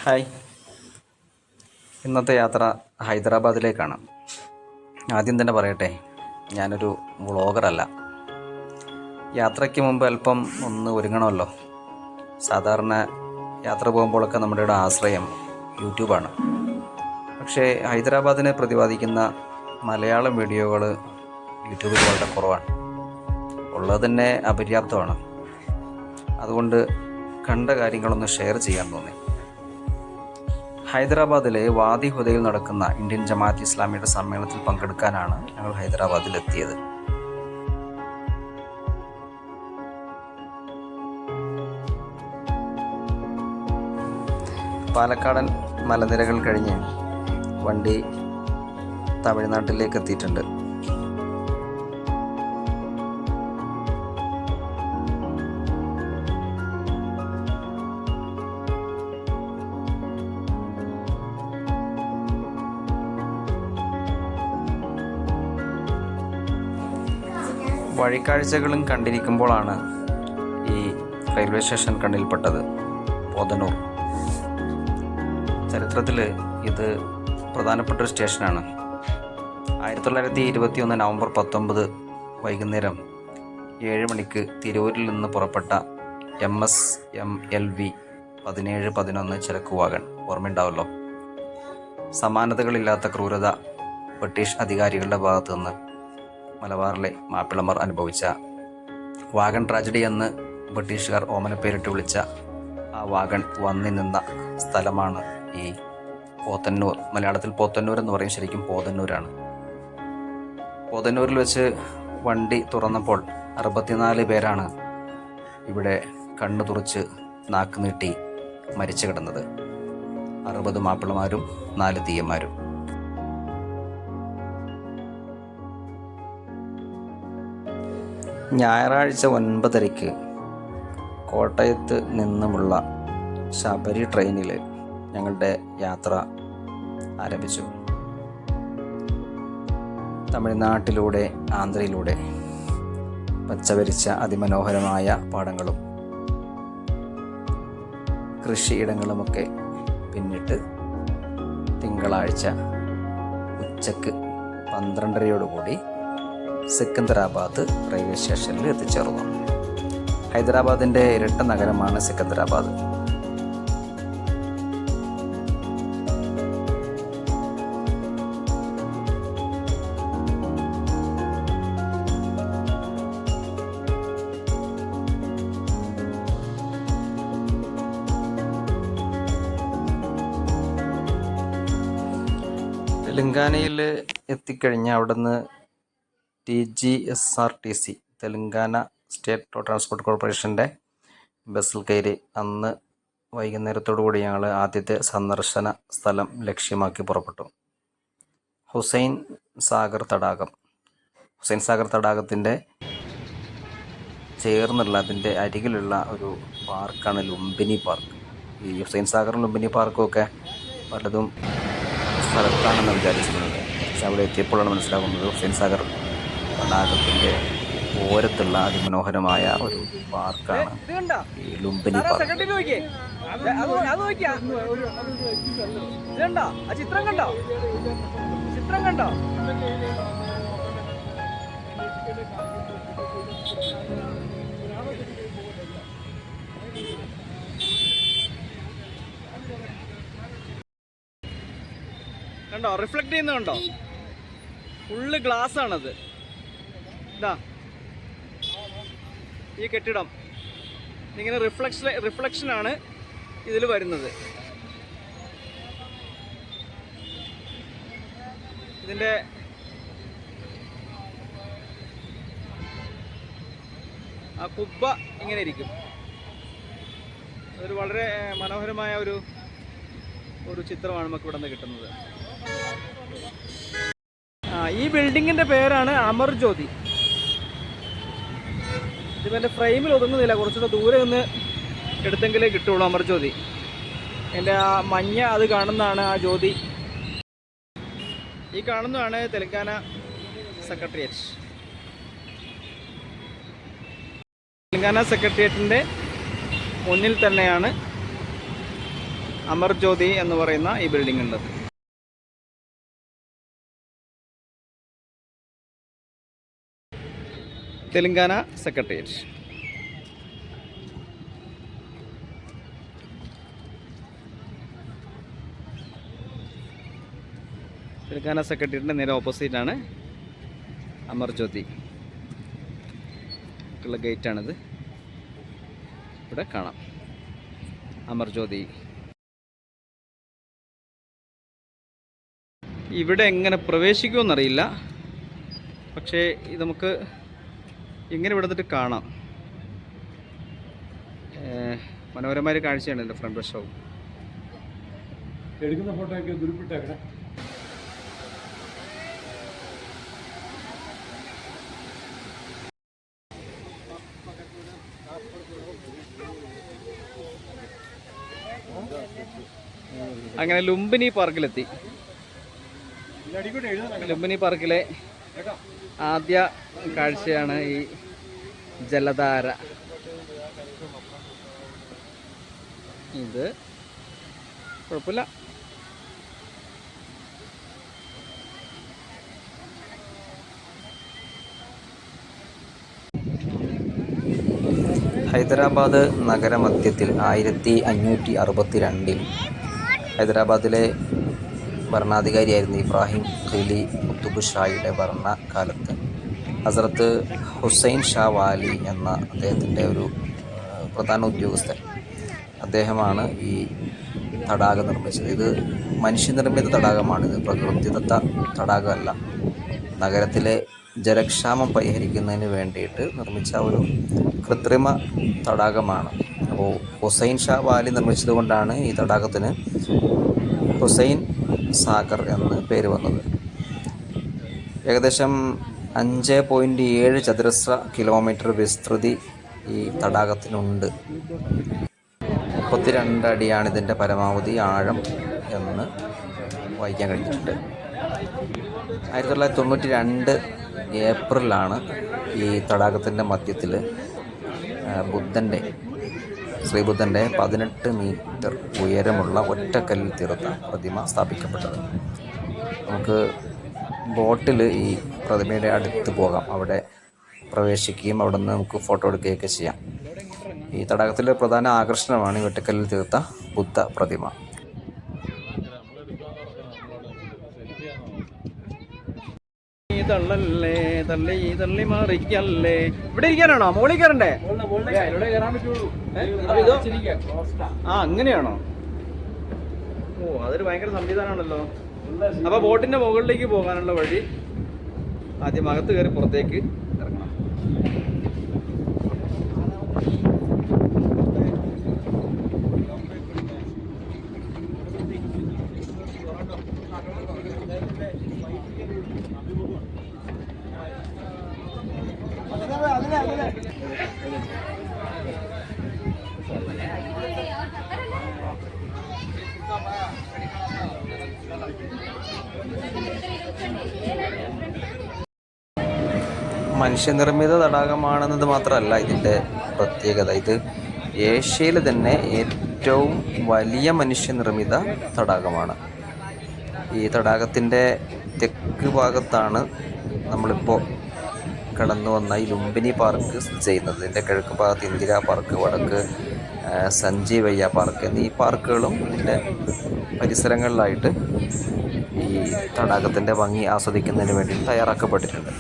Hi. ഇന്നത്തെ യാത്ര ഹൈദരാബാദിലേക്കാണ്. ആദ്യം തന്നെ പറയട്ടെ, ഞാനൊരു വ്ളോഗറല്ല. യാത്രയ്ക്ക് മുമ്പ് അല്പം ഒന്ന് ഒരുങ്ങണമല്ലോ. സാധാരണ യാത്ര പോകുമ്പോഴൊക്കെ നമ്മുടെ ആശ്രയം യൂട്യൂബാണ്. പക്ഷേ ഹൈദരാബാദിനെ പ്രതിപാദിക്കുന്ന മലയാളം വീഡിയോകൾ യൂട്യൂബിൽ വളരെ കുറവാണ്. ഉള്ളത് തന്നെ അപര്യാപ്തമാണ്. അതുകൊണ്ട് കണ്ട കാര്യങ്ങളൊന്ന് ഷെയർ ചെയ്യാൻ തോന്നി. ഹൈദരാബാദിലെ വാദി ഹുദയിൽ നടക്കുന്ന ഇന്ത്യൻ ജമാഅത്ത് ഇസ്ലാമിയുടെ സമ്മേളനത്തിൽ പങ്കെടുക്കാനാണ് ഞങ്ങൾ ഹൈദരാബാദിൽ എത്തിയത്. പാലക്കാടൻ മലനിരകൾ കഴിഞ്ഞ് വണ്ടി തമിഴ്നാട്ടിലേക്ക് എത്തിയിട്ടുണ്ട്. വഴിക്കാഴ്ചകളും കണ്ടിരിക്കുമ്പോഴാണ് ഈ റെയിൽവേ സ്റ്റേഷൻ കണ്ണിൽപ്പെട്ടത്. പോത്തന്നൂർ. ചരിത്രത്തിൽ ഇത് പ്രധാനപ്പെട്ടൊരു സ്റ്റേഷനാണ്. 1921 നവംബർ 19 വൈകുന്നേരം 7 മണിക്ക് തിരൂരിൽ നിന്ന് പുറപ്പെട്ട MSMLV 1711 ചരക്ക് വാഗൺ ഓർമ്മയുണ്ടാവല്ലോ. സമാനതകളില്ലാത്ത ക്രൂരത ബ്രിട്ടീഷ് അധികാരികളുടെ ഭാഗത്തു നിന്ന് മലബാറിലെ മാപ്പിളമാർ അനുഭവിച്ച വാഗൺ ട്രാജഡി എന്ന് ബ്രിട്ടീഷുകാർ ഓമനപ്പേരിട്ട് വിളിച്ച ആ വാഗൺ വന്നി നിന്ന സ്ഥലമാണ് ഈ പോത്തന്നൂർ. മലയാളത്തിൽ പോത്തന്നൂർ എന്ന് പറയും, ശരിക്കും പോത്തന്നൂരാണ്. പോത്തന്നൂരിൽ വെച്ച് വണ്ടി തുറന്നപ്പോൾ 64 പേരാണ് ഇവിടെ കണ്ണു തുറച്ച് നാക്ക് നീട്ടി മരിച്ചു കിടന്നത്. 60 മാപ്പിളമാരും 4 തീയന്മാരും. ഞായറാഴ്ച 9:30 കോട്ടയത്ത് നിന്നുമുള്ള ശബരി ട്രെയിനിൽ ഞങ്ങളുടെ യാത്ര ആരംഭിച്ചു. തമിഴ്നാട്ടിലൂടെ ആന്ധ്രയിലൂടെ പച്ചവരിച്ച അതിമനോഹരമായ പാടങ്ങളും കൃഷിയിടങ്ങളുമൊക്കെ പിന്നിട്ട് തിങ്കളാഴ്ച ഉച്ചക്ക് 12:30 സിക്കന്ദരാബാദ് റെയിൽവേ സ്റ്റേഷനിൽ എത്തിച്ചേർന്നു. ഹൈദരാബാദിൻ്റെ ഇരട്ട നഗരമാണ് സിക്കന്ദരാബാദ്. തെലങ്കാനയിൽ എത്തിക്കഴിഞ്ഞ് അവിടുന്ന് TGSRTC Telangana state road transport കോർപ്പറേഷൻ്റെ ബസ്സിൽ കയറി അന്ന് വൈകുന്നേരത്തോടുകൂടി ഞങ്ങൾ ആദ്യത്തെ സന്ദർശന സ്ഥലം ലക്ഷ്യമാക്കി പുറപ്പെട്ടു. ഹുസൈൻ സാഗർ തടാകത്തിൻ്റെ ചേർന്നുള്ള അതിൻ്റെ അരികിലുള്ള ഒരു പാർക്കാണ് ലുംബിനി പാർക്ക്. ഈ ഹുസൈൻ സാഗറും ലുംബിനി പാർക്കും ഒക്കെ പലതും സ്ഥലത്താണെന്ന് വിചാരിച്ചിരുന്നത്. പക്ഷെ അവിടെ എത്തിയപ്പോഴാണ് മനസ്സിലാകുന്നത് ഹുസൈൻ സാഗർ തടാകത്തിൻ്റെ ഓരത്തുള്ള അതിമനോഹരമായ ഒരു പാർക്കാണ് ഈ ലുംബിനി പാർക്ക്. കണ്ടോ, റിഫ്ലക്ട് ചെയ്യുന്നുണ്ടോ? ഫുള്ള് ഗ്ലാസ് ആണത്. ഇതാ ഈ കെട്ടിടം ഇങ്ങനെ റിഫ്ലക്ഷനാണ് ഇതിൽ വരുന്നത്. ഇതിൻ്റെ ആ കുബ്ബ ഇങ്ങനെ ഇരിക്കും. അതൊരു വളരെ മനോഹരമായ ഒരു ചിത്രമാണ് നമുക്ക് ഇവിടെ നിന്ന് കിട്ടുന്നത്. ഈ ബിൽഡിങ്ങിൻ്റെ പേരാണ് അമർ ജ്യോതി. ഇതിപ്പോൾ എൻ്റെ ഫ്രെയിമിൽ ഒതുങ്ങുന്നില്ല, കുറച്ചുകൂടെ ദൂരെ നിന്ന് എടുത്തെങ്കിലേ കിട്ടുള്ളൂ അമർ ജ്യോതി. എൻ്റെ ആ മഞ്ഞ അത് കാണുന്നതാണ് ആ ജ്യോതി. ഈ കാണുന്നതാണ് തെലങ്കാന സെക്രട്ടേറിയറ്റ്. തെലങ്കാന സെക്രട്ടേറിയറ്റിൻ്റെ മുന്നിൽ തന്നെയാണ് അമർജ്യോതി എന്ന് പറയുന്ന ഈ ബിൽഡിംഗ് ഉണ്ട്. തെലങ്കാന സെക്രട്ടേറിയറ്റ്. തെലങ്കാന സെക്രട്ടേറിയറ്റിൻ്റെ നേരെ ഓപ്പോസിറ്റാണ് അമർജ്യോതി ഉള്ള ഗേറ്റാണിത്. ഇവിടെ കാണാം അമർജ്യോതി. ഇവിടെ എങ്ങനെ പ്രവേശിക്കുമെന്നറിയില്ല, പക്ഷേ നമുക്ക് ഇങ്ങനെ ഇവിടെ നിന്നിട്ട് കാണാം. മനോഹരമായ കാഴ്ചയാണ് എൻ്റെ ഫ്രണ്ട് വശവും. എടുക്കുന്ന ഫോട്ടോയൊക്കെ ദുരിപ്പിട്ടേക്കണേ. അങ്ങനെ ലുംബിനി പാർക്കിലെത്തി. ലുംബിനി പാർക്കിലെ ആദ്യ കാഴ്ചയാണ് ഈ ജലധാര. ഇത് കുഴപ്പമില്ല. ഹൈദരാബാദ് നഗരമധ്യത്തിൽ 1562 ഹൈദരാബാദിലെ ഭരണാധികാരിയായിരുന്ന ഇബ്രാഹിം ഖലി കുത്തുബ് ഷായുടെ ഭരണകാലത്ത് ഹസ്രത്ത് ഹുസൈൻ ഷാ വാലി എന്ന അദ്ദേഹത്തിൻ്റെ ഒരു പ്രധാന ഉദ്യോഗസ്ഥൻ, അദ്ദേഹമാണ് ഈ തടാകം നിർമ്മിച്ചത്. ഇത് മനുഷ്യനിർമ്മിത തടാകമാണിത്, പ്രകൃതിദത്ത തടാകമല്ല. നഗരത്തിലെ ജലക്ഷാമം പരിഹരിക്കുന്നതിന് വേണ്ടിയിട്ട് നിർമ്മിച്ച ഒരു കൃത്രിമ തടാകമാണ്. അപ്പോൾ ഹുസൈൻ ഷാ വാലി നിർമ്മിച്ചതുകൊണ്ടാണ് ഈ തടാകത്തിന് ഹുസൈൻ സാഗർ എന്ന് പേര് വന്നത്. ഏകദേശം 5.7 ചതുരശ്ര കിലോമീറ്റർ വിസ്തൃതി ഈ തടാകത്തിനുണ്ട്. 32 അടിയാണ് ഇതിൻ്റെ പരമാവധി ആഴം എന്ന് വായിക്കാൻ കഴിഞ്ഞിട്ടുണ്ട്. 1992 ഏപ്രിലാണ് ഈ തടാകത്തിൻ്റെ മധ്യത്തിൽ ശ്രീബുദ്ധൻ്റെ 18 മീറ്റർ ഉയരമുള്ള ഒറ്റക്കല്ലിൽ തീർത്ത പ്രതിമ സ്ഥാപിക്കപ്പെട്ടത്. നമുക്ക് ബോട്ടിൽ ഈ പ്രതിമയുടെ അടുത്ത് പോകാം, അവിടെ പ്രവേശിക്കുകയും അവിടെ നിന്ന് നമുക്ക് ഫോട്ടോ എടുക്കുകയൊക്കെ ചെയ്യാം. ഈ തടാകത്തിലെ പ്രധാന ആകർഷണമാണ് ഈ ഒറ്റക്കല്ലിൽ തീർത്ത ബുദ്ധ പ്രതിമ. തള്ളല്ലേ തള്ളി തള്ളി മാറിക്കല്ലേ. ഇവിടെ ഇരിക്കാനാണോ? മോളിൽ കയറണ്ടേ? അങ്ങനെയാണോ? ഓ, അതൊരു ഭയങ്കര സംവിധാനമാണല്ലോ. അപ്പൊ ബോട്ടിന്റെ മുകളിലേക്ക് പോകാനുള്ള വഴി ആദ്യം അകത്ത് കയറി പുറത്തേക്ക് ഇറങ്ങണം. മനുഷ്യനിർമ്മിത തടാകമാണെന്നത് മാത്രമല്ല ഇതിൻ്റെ പ്രത്യേകത, ഇത് ഏഷ്യയിൽ തന്നെ ഏറ്റവും വലിയ മനുഷ്യനിർമ്മിത തടാകമാണ്. ഈ തടാകത്തിൻ്റെ തെക്ക് ഭാഗത്താണ് നമ്മളിപ്പോൾ കടന്നു വന്ന ഈ ലുംബിനി പാർക്ക് സ്ഥിതി ചെയ്യുന്നത്. ഇതിൻ്റെ കിഴക്ക് ഭാഗത്ത് ഇന്ദിരാ പാർക്ക്, വടക്ക് സഞ്ജീവയ്യ പാർക്ക് എന്നീ പാർക്കുകളും ഇതിൻ്റെ പരിസരങ്ങളിലായിട്ട് ഈ തടാകത്തിൻ്റെ ഭംഗി ആസ്വദിക്കുന്നതിന് വേണ്ടി തയ്യാറാക്കപ്പെട്ടിട്ടുണ്ട്.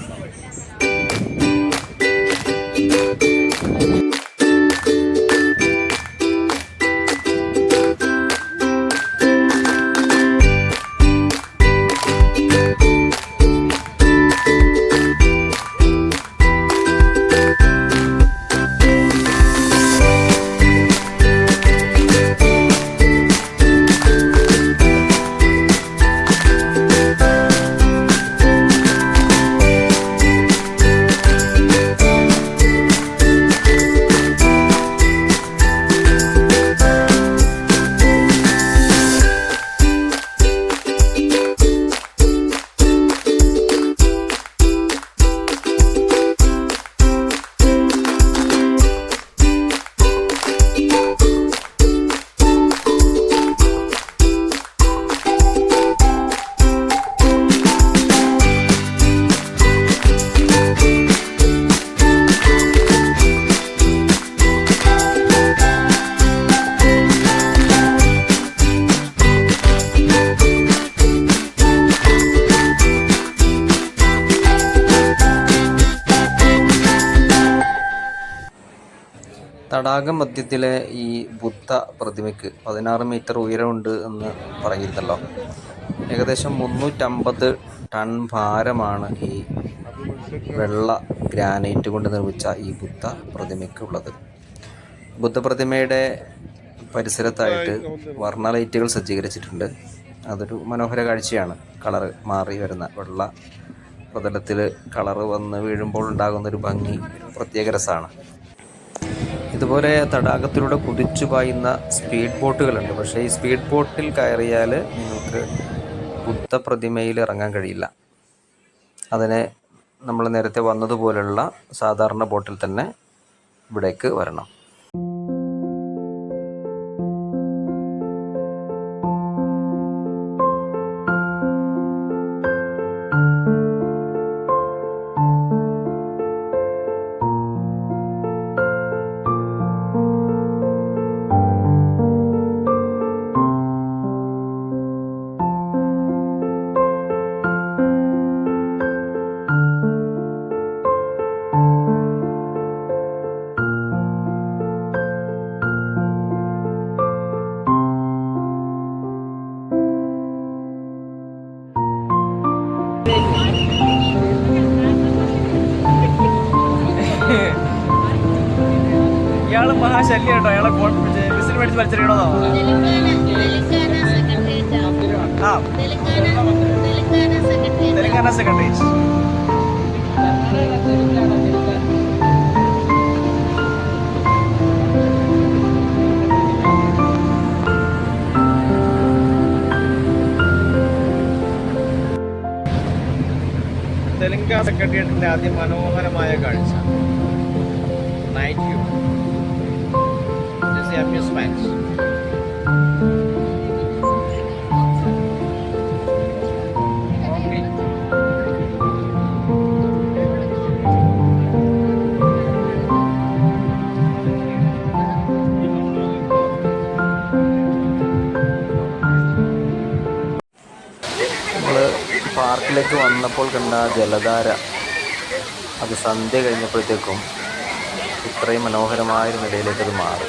തടാക മധ്യത്തിലെ ഈ ബുദ്ധ പ്രതിമയ്ക്ക് 16 മീറ്റർ ഉയരമുണ്ട് എന്ന് പറഞ്ഞിരുന്നല്ലോ. ഏകദേശം 350 ടൺ ഭാരമാണ് ഈ വെള്ള ഗ്രാനൈറ്റ് കൊണ്ട് നിർമ്മിച്ച ഈ ബുദ്ധ പ്രതിമയ്ക്കുള്ളത്. ബുദ്ധപ്രതിമയുടെ പരിസരത്തായിട്ട് വർണ്ണ ലൈറ്റുകൾ സജ്ജീകരിച്ചിട്ടുണ്ട്. അതൊരു മനോഹര കാഴ്ചയാണ്. കളറ് മാറി വരുന്ന വെള്ള പ്രതലത്തിൽ കളറ് വന്ന് വീഴുമ്പോൾ ഉണ്ടാകുന്നൊരു ഭംഗി പ്രത്യേക രസമാണ്. ഇതുപോലെ തടാകത്തിലൂടെ കുതിച്ചു പായുന്ന സ്പീഡ് ബോട്ടുകളുണ്ട്. പക്ഷേ ഈ സ്പീഡ് ബോട്ടിൽ കയറിയാൽ നിങ്ങൾക്ക് ബുദ്ധ പ്രതിമയിൽ ഇറങ്ങാൻ കഴിയില്ല. അതിനെ നമ്മൾ നേരത്തെ വന്നതുപോലുള്ള സാധാരണ ബോട്ടിൽ തന്നെ ഇവിടേക്ക് വരണം. ഇയാള് മഹാശല്യം കേട്ടോ. അയാളെ വിസിൽ മേടിച്ച് വലിച്ചെറിയണോ? തെലങ്കാന സെക്രട്ടേറിയറ്റ്. തെലങ്കാന സെക്രട്ടേറിയറ്റിന്റെ അതിമനോഹരമായ കാഴ്ച. Night view, amusement. നമ്മൾ പാർക്കിലേക്ക് വന്നപ്പോൾ കണ്ട ജലധാര അത് സന്ധ്യ കഴിഞ്ഞപ്പോഴത്തേക്കും ഇത്രയും മനോഹരമായൊരു നിലയിലേക്ക് അത് മാറി,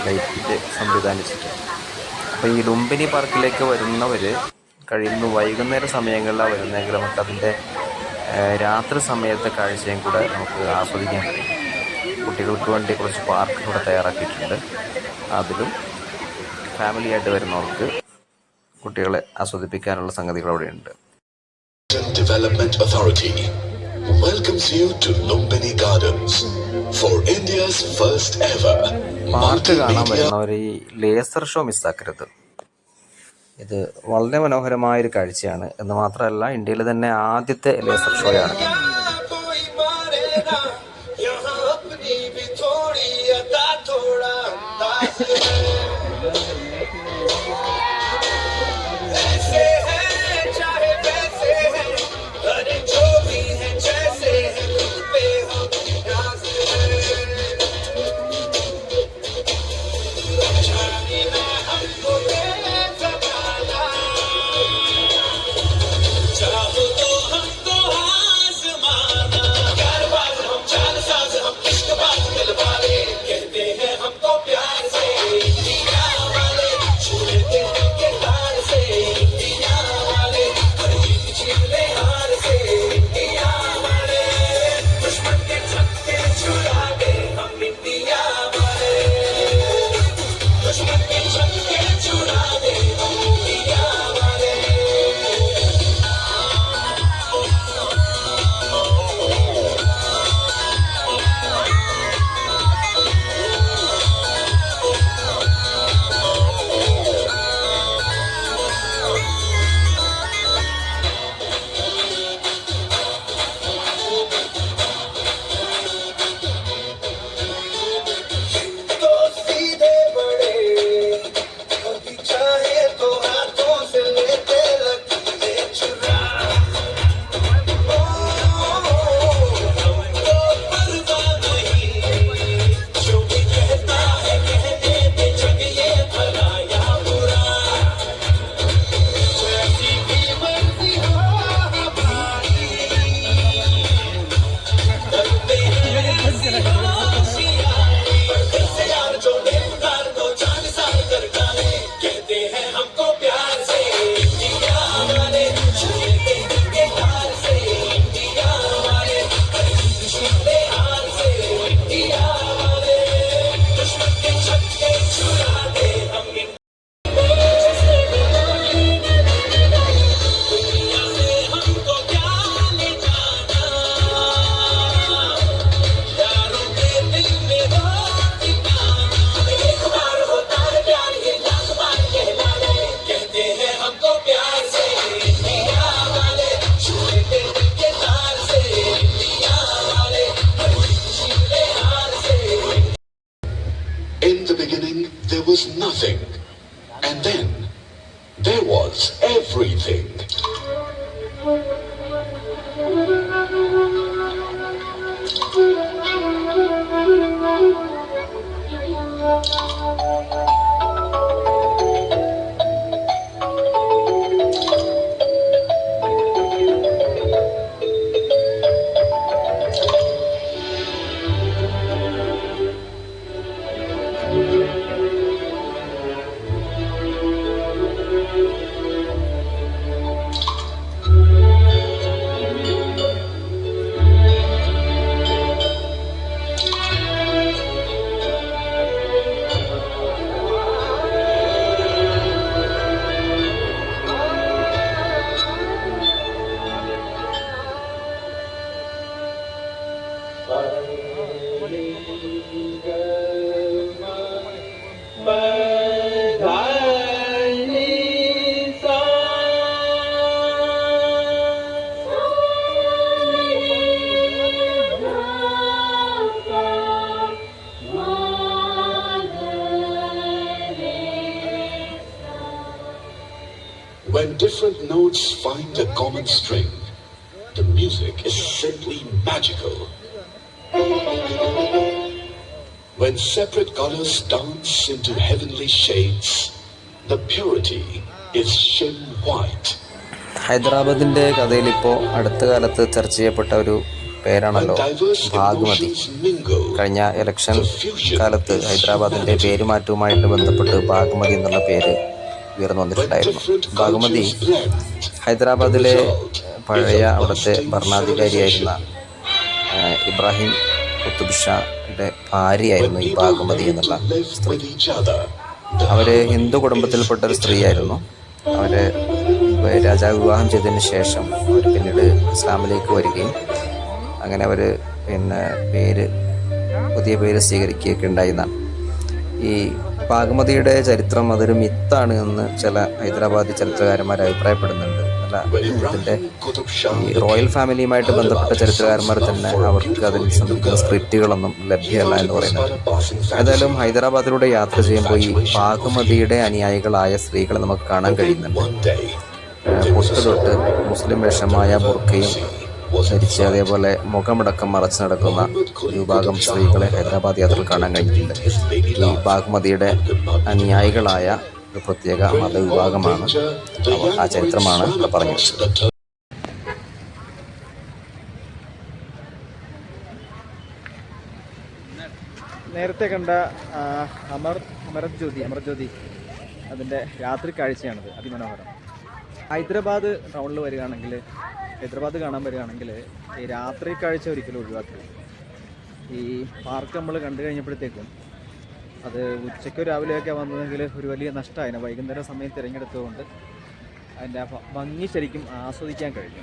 ലൈറ്റ് സംവിധാനിച്ചിട്ട്. അപ്പോൾ ഈ ലുംബിനി പാർക്കിലേക്ക് വരുന്നവർ കഴിയുന്ന വൈകുന്നേര സമയങ്ങളിലാണ് വരുന്നതെങ്കിൽ നമുക്കതിൻ്റെ രാത്രി സമയത്തെ കാഴ്ചയും കൂടെ നമുക്ക് ആസ്വദിക്കാൻ കഴിയും. കുട്ടികൾക്ക് വേണ്ടി കുറച്ച് പാർക്ക് കൂടെ തയ്യാറാക്കിയിട്ടുണ്ട്. അതിലും ഫാമിലിയായിട്ട് വരുന്നവർക്ക് കുട്ടികളെ ആസ്വദിപ്പിക്കാനുള്ള സംഗതികൾ അവിടെയുണ്ട്. Development Authority welcomes you to Lumbini Gardens for India's first ever park കാണാൻ വരുന്നവർ ഈ ലേസർ ഷോ മിസ്സാക്കരുത്. ഇത് വളരെ മനോഹരമായൊരു കാഴ്ചയാണ്. എന്ന് മാത്രമല്ല, ഇന്ത്യയിലെ തന്നെ ആദ്യത്തെ laser ഷോയാണ്. nothing. And then there was everything. When different notes find a common string, the music is simply magical. When separate colors dance into heavenly shades, the purity is shim white. ഹൈദരാബാദിൻ്റെ കഥയിലിപ്പോൾ അടുത്ത കാലത്ത് ചർച്ച ചെയ്യപ്പെട്ട ഒരു പേരാണല്ലോ ഭാഗ്മതി. കഴിഞ്ഞ election കാലത്ത് ഹൈദരാബാദിൻ്റെ പേരുമാറ്റവുമായിട്ട് ബന്ധപ്പെട്ട് ഭാഗ്മതി എന്നുള്ള പേര് ഉയർന്നു വന്നിട്ടുണ്ടായിരുന്നു. ഭാഗ്മതി ഹൈദരാബാദിലെ പഴയ അവിടുത്തെ ഭരണാധികാരിയായിരുന്ന ഇബ്രാഹിം കുത്തുബ് ഷായുടെ ഭാര്യയായിരുന്നു ഈ ഭാഗ്മതി എന്നുള്ള സ്ത്രീ. അവർ ഹിന്ദു കുടുംബത്തിൽപ്പെട്ട ഒരു സ്ത്രീയായിരുന്നു. അവരെ രാജാവ് വിവാഹം ചെയ്തതിന് ശേഷം അവർ പിന്നീട് ഇസ്ലാമിലേക്ക് വരികയും അങ്ങനെ അവർ പുതിയ പേര് സ്വീകരിക്കുകയൊക്കെ ഉണ്ടായിരുന്നതാണ്. ഈ ഭാഗ്മതിയുടെ ചരിത്രം അതൊരു മിത്താണ് എന്ന് ചില ഹൈദരാബാദി ചരിത്രകാരന്മാർ അഭിപ്രായപ്പെടുന്നുണ്ട്. അല്ല, ഇതിൻ്റെ ഈ റോയൽ ഫാമിലിയുമായിട്ട് ബന്ധപ്പെട്ട ചരിത്രകാരന്മാർ തന്നെ അവർക്ക് അതിൽ സംബന്ധിക്കുന്ന സ്ക്രിപ്റ്റുകളൊന്നും ലഭ്യമല്ല എന്ന് പറയുന്നത്. ഏതായാലും ഹൈദരാബാദിലൂടെ യാത്ര ചെയ്യുമ്പോൾ ഈ ഭാഗ്മതിയുടെ അനുയായികളായ സ്ത്രീകളെ നമുക്ക് കാണാൻ കഴിയുന്നുണ്ട്. പൊട്ട് തൊട്ട് മുസ്ലിം വേഷമായ ബുർക്കയും ധരിച്ച് അതേപോലെ മുഖമടക്കം മറച്ചു നടക്കുന്ന ഒരു വിഭാഗം സ്ത്രീകളെ ഹൈദരാബാദ് യാത്രയിൽ കാണാൻ കഴിഞ്ഞിട്ടുണ്ട്. ഈ ഭാഗ്മതിയുടെ അനുയായികളായ ഒരു പ്രത്യേക മതവിഭാഗമാണ്. ആ ചരിത്രമാണ് ഇവിടെ പറഞ്ഞു വെച്ചത്. നേരത്തെ കണ്ട അമർജ്യോതി അതിൻ്റെ രാത്രി കാഴ്ചയാണിത്. അതിമനോഹരം. ഹൈദരാബാദ് ടൗണിൽ വരികയാണെങ്കിൽ, ഹൈദരാബാദ് കാണാൻ വരികയാണെങ്കിൽ ഈ രാത്രി കാഴ്ച ഒരിക്കലും ഒഴിവാക്കുക. ഈ പാർക്ക് നമ്മൾ കണ്ടു കഴിഞ്ഞപ്പോഴത്തേക്കും അത് ഉച്ചയ്ക്കോ രാവിലെയൊക്കെ വന്നതെങ്കിൽ ഒരു വലിയ നഷ്ടമായിരുന്നു. വൈകുന്നേരം സമയം തിരഞ്ഞെടുത്തുകൊണ്ട് അതിൻ്റെ ഭംഗി ശരിക്കും ആസ്വദിക്കാൻ കഴിഞ്ഞു.